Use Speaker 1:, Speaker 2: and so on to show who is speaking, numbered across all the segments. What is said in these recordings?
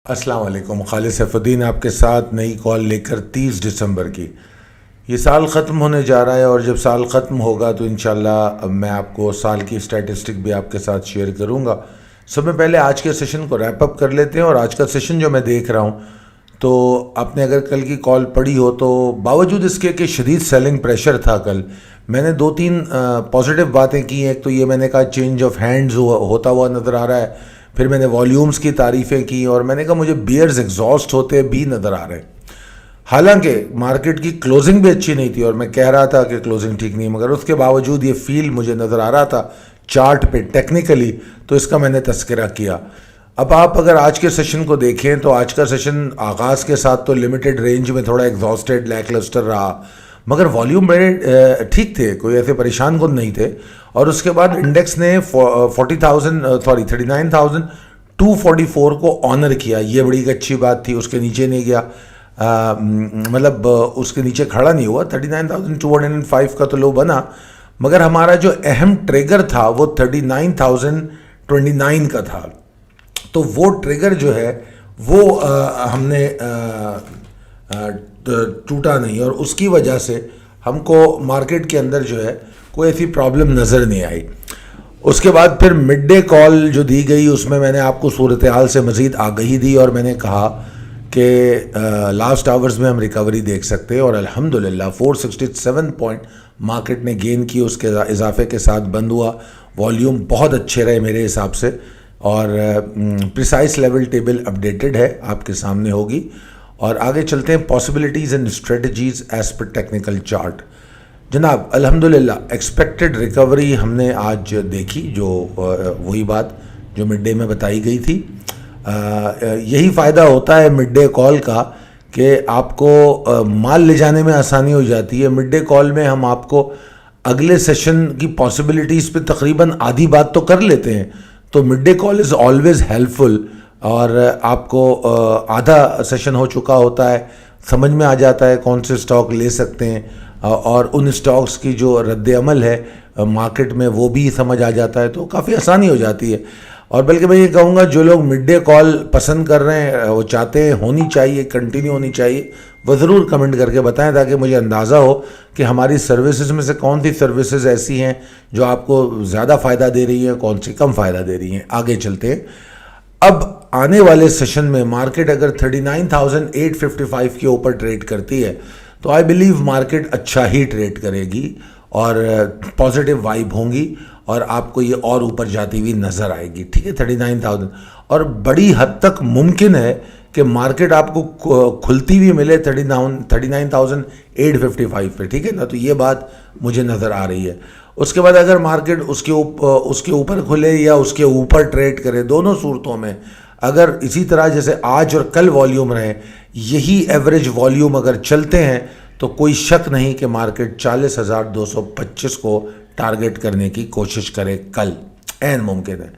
Speaker 1: अस्सलाम वालेकुम। खालिद सैफुद्दीन आपके साथ नई कॉल लेकर 30 दिसंबर की। ये साल ख़त्म होने जा रहा है और जब साल ख़त्म होगा तो इंशाल्लाह मैं आपको साल की स्टैटिस्टिक भी आपके साथ शेयर करूँगा। सब में पहले आज के सेशन को रैप अप कर लेते हैं। और आज का सेशन जो मैं देख रहा हूँ, तो आपने अगर कल की कॉल पढ़ी हो तो बावजूद इसके कि शदीद सेलिंग प्रेशर था, कल मैंने दो तीन पॉजिटिव बातें की हैं। एक तो ये मैंने कहा चेंज ऑफ हैंड्स होता हुआ नज़र आ रहा है। फिर मैंने वॉल्यूम्स की तारीफ़ें की और मैंने कहा मुझे बियर्स एग्जॉस्ट होते भी नज़र आ रहे हैं। हालांकि मार्केट की क्लोजिंग भी अच्छी नहीं थी और मैं कह रहा था कि क्लोजिंग ठीक नहीं, मगर उसके बावजूद ये फील मुझे नज़र आ रहा था चार्ट पे टेक्निकली, तो इसका मैंने तस्करा किया। अब आप अगर आज के सेशन को देखें तो आज का सेशन आगाज़ के साथ तो लिमिटेड रेंज में थोड़ा एग्जॉस्टेड लैकलस्टर रहा, मगर वॉल्यूम बड़े ठीक थे, कोई ऐसे परेशान कुन नहीं थे। और उसके बाद इंडेक्स ने 39,244 को ऑनर किया, ये बड़ी एक अच्छी बात थी। उसके नीचे नहीं गया, मतलब उसके नीचे खड़ा नहीं हुआ। 39,205 का तो लो बना, मगर हमारा जो अहम ट्रिगर था वो 39,029 का था। तो वो ट्रिगर जो है वो हमने टूटा नहीं और उसकी वजह से हमको मार्केट के अंदर जो है कोई ऐसी प्रॉब्लम नज़र नहीं आई। उसके बाद फिर मिड डे कॉल जो दी गई उसमें मैंने आपको सूरत हाल से मज़ीद आगही दी और मैंने कहा कि लास्ट आवर्स में हम रिकवरी देख सकते हैं। और अल्हम्दुलिल्लाह 467 पॉइंट मार्केट ने गेन की, उसके इजाफे के साथ बंद हुआ। वॉल्यूम बहुत अच्छे रहे मेरे हिसाब से और प्रिसाइस लेवल टेबल अपडेटेड है, आपके सामने होगी। और आगे चलते हैं possibilities and strategies as per technical chart. जनाब अल्हम्दुलिल्लाह एक्सपेक्टेड रिकवरी हमने आज देखी, जो वही बात जो मिड डे में बताई गई थी। यही फ़ायदा होता है मिड डे कॉल का कि आपको माल ले जाने में आसानी हो जाती है। मिड डे कॉल में हम आपको अगले सेशन की पॉसिबिलिटीज़ पे तकरीबन आधी बात तो कर लेते हैं, तो mid day call is always helpful. और आपको आधा सेशन हो चुका होता है, समझ में आ जाता है कौन से स्टॉक ले सकते हैं और उन स्टॉक्स की जो रद्द अमल है मार्केट में वो भी समझ आ जाता है, तो काफ़ी आसानी हो जाती है। और बल्कि मैं ये कहूँगा जो लोग मिड डे कॉल पसंद कर रहे हैं, वो चाहते हैं होनी चाहिए, कंटिन्यू होनी चाहिए, वो ज़रूर कमेंट करके बताएं ताकि मुझे अंदाज़ा हो कि हमारी सर्विसेज में से कौन सी सर्विसेज ऐसी हैं जो आपको ज़्यादा फ़ायदा दे रही हैं, कौन सी कम फ़ायदा दे रही हैं। आगे चलते हैं। अब आने वाले सेशन में मार्केट अगर 39,855 के ऊपर ट्रेड करती है तो आई बिलीव मार्केट अच्छा ही ट्रेड करेगी और पॉजिटिव वाइब होंगी और आपको ये और ऊपर जाती हुई नज़र आएगी। ठीक है, 39,000 और बड़ी हद तक मुमकिन है कि मार्केट आपको खुलती हुई मिले 39,855 पे। ठीक है ना, तो ये बात मुझे नज़र आ रही है। उसके बाद अगर मार्केट उसके ऊपर खुले या उसके ऊपर ट्रेड करे, दोनों सूरतों में अगर इसी तरह जैसे आज और कल वॉल्यूम रहे, यही एवरेज वॉल्यूम अगर चलते हैं तो कोई शक नहीं कि मार्केट 40,225 को टारगेट करने की कोशिश करे कल, ऐन मुमकिन है।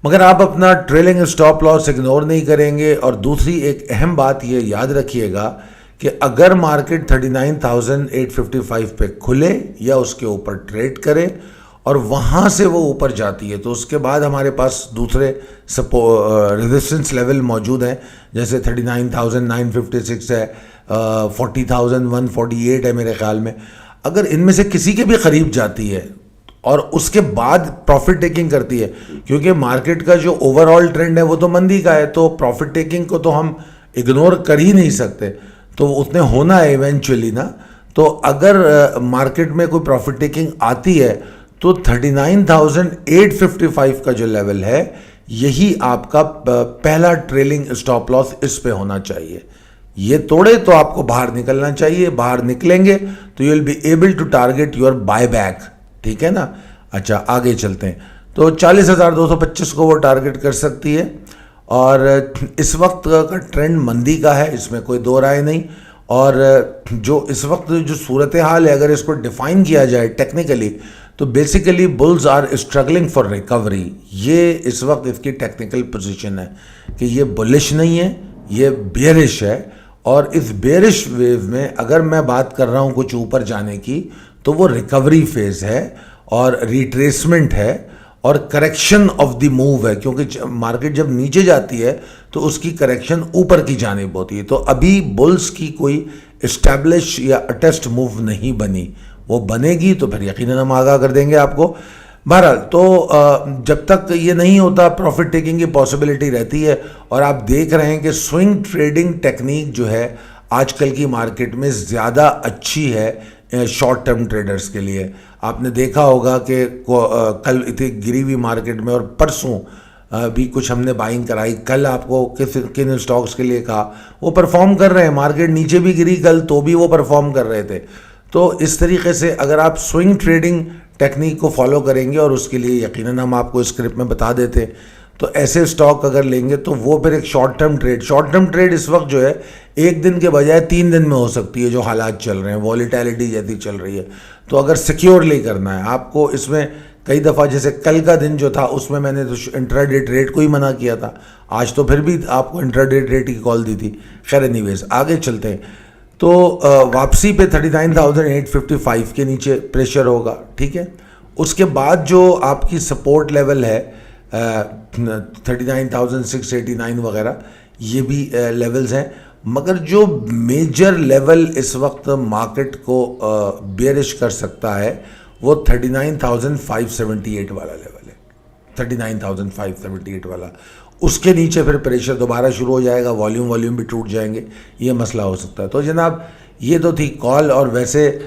Speaker 1: मगर आप अपना ट्रेलिंग स्टॉप लॉस इग्नोर नहीं करेंगे। और दूसरी एक अहम बात ये याद रखिएगा कि अगर मार्केट 39,855 पे खुले या उसके ऊपर ट्रेड करे और वहाँ से वो ऊपर जाती है तो उसके बाद हमारे पास दूसरे रेजिस्टेंस लेवल मौजूद हैं, जैसे 39,956 है, 40,148 है मेरे ख्याल में। अगर इनमें से किसी के भी करीब जाती है और उसके बाद प्रॉफिट टेकिंग करती है, क्योंकि मार्केट का जो ओवरऑल ट्रेंड है वो तो मंदी का है, तो प्रॉफिट टेकिंग को तो हम इग्नोर कर ही नहीं सकते, तो उसने होना है इवेंचुअली ना। तो अगर मार्केट में कोई प्रॉफिट टेकिंग आती है तो 39,855 का जो लेवल है यही आपका पहला ट्रेलिंग स्टॉप लॉस इस पे होना चाहिए। ये तोड़े तो आपको बाहर निकलना चाहिए, बाहर निकलेंगे तो you will be able to target your buy back. ठीक है ना। अच्छा, आगे चलते हैं। तो 40,225 को वो टारगेट कर सकती है और इस वक्त का ट्रेंड मंदी का है, इसमें कोई दो राय नहीं। और जो इस वक्त जो सूरत हाल है, अगर इसको डिफाइन किया जाए टेक्निकली, तो basically bulls are struggling for recovery. ये इस वक्त इसकी टेक्निकल पोजीशन है कि ये बुलिश नहीं है, ये बेयरिश है। और इस बेयरिश वेव में अगर मैं बात कर रहा हूँ कुछ ऊपर जाने की, तो वो रिकवरी फेज़ है और रिट्रेसमेंट है اور کریکشن آف دی موو ہے, کیونکہ مارکیٹ جب نیچے جاتی ہے تو اس کی کریکشن اوپر کی جانب ہوتی ہے. تو ابھی بلز کی کوئی اسٹیبلش یا اٹیسٹ موو نہیں بنی, وہ بنے گی تو پھر یقیناً ہم آگاہ کر دیں گے آپ کو. بہرحال تو جب تک یہ نہیں ہوتا پروفٹ ٹیکنگ کی پاسبلٹی رہتی ہے. اور آپ دیکھ رہے ہیں کہ سوئنگ ٹریڈنگ ٹیکنیک جو ہے آج کل کی مارکیٹ میں زیادہ اچھی ہے شارٹ ٹرم ٹریڈرز کے لیے. آپ نے دیکھا ہوگا کہ کل اتنی گری ہوئی مارکیٹ میں, اور پرسوں بھی کچھ ہم نے بائنگ کرائی. کل آپ کو کن اسٹاکس کے لیے کہا وہ پرفارم کر رہے ہیں, مارکیٹ نیچے بھی گری کل تو بھی وہ پرفارم کر رہے تھے. تو اس طریقے سے اگر آپ سوئنگ ٹریڈنگ ٹیکنیک کو فالو کریں گے, اور اس کے لیے یقیناً ہم آپ کو اسکرپٹ میں بتا دیتے, تو ایسے اسٹاک اگر لیں گے تو وہ پھر ایک شارٹ ٹرم ٹریڈ اس وقت جو ہے ایک دن کے بجائے 3 دن میں ہو سکتی ہے, جو حالات چل رہے ہیں, والیٹیلٹی جیسی چل رہی ہے. تو اگر سیکیورلی کرنا ہے آپ کو, اس میں کئی دفعہ جیسے کل کا دن جو تھا اس میں نے تو انٹراڈے ٹریڈ کو ہی منع کیا تھا, آج تو پھر بھی آپ کو انٹراڈے ٹریڈ کی کال دی تھی. خیر اینی ویز آگے چلتے ہیں. تو واپسی پہ 39,855 کے نیچے پریشر ہوگا, ٹھیک ہے. اس کے بعد جو آپ کی سپورٹ لیول ہے 39,689 وغیرہ, یہ بھی لیولز ہیں. مگر جو میجر لیول اس وقت مارکیٹ کو بیئرش کر سکتا ہے وہ 39,578 والا لیول ہے, 39,578 والا. اس کے نیچے پھر پریشر دوبارہ شروع ہو جائے گا, والیوم بھی ٹوٹ جائیں گے, یہ مسئلہ ہو سکتا ہے. تو جناب یہ تو تھی کال, اور ویسے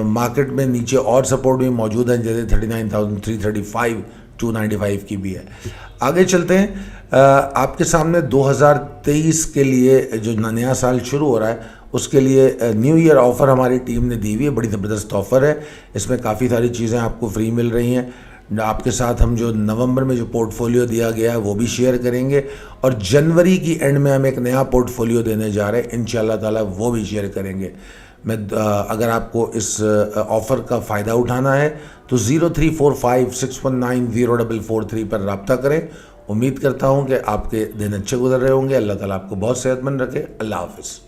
Speaker 1: مارکیٹ میں نیچے اور سپورٹ بھی موجود ہیں, جیسے 39,335 295 کی بھی ہے. آگے چلتے ہیں. آپ کے سامنے 2023 کے لیے جو نیا سال شروع ہو رہا ہے اس کے لیے نیو ایئر آفر ہماری ٹیم نے دی ہوئی ہے. بڑی زبردست آفر ہے, اس میں کافی ساری چیزیں آپ کو فری مل رہی ہیں. آپ کے ساتھ ہم جو نومبر میں جو پورٹ فولیو دیا گیا ہے وہ بھی شیئر کریں گے, اور جنوری کی اینڈ میں ہم ایک نیا پورٹ فولیو دینے جا رہے ہیں انشاءاللہ تعالی, وہ بھی شیئر کریں گے. اگر آپ کو اس آفر کا فائدہ اٹھانا ہے تو 0345619043 پر رابطہ کریں. امید کرتا ہوں کہ آپ کے دن اچھے گزر رہے ہوں گے. اللہ تعالیٰ آپ کو بہت صحت مند رکھے. اللہ حافظ.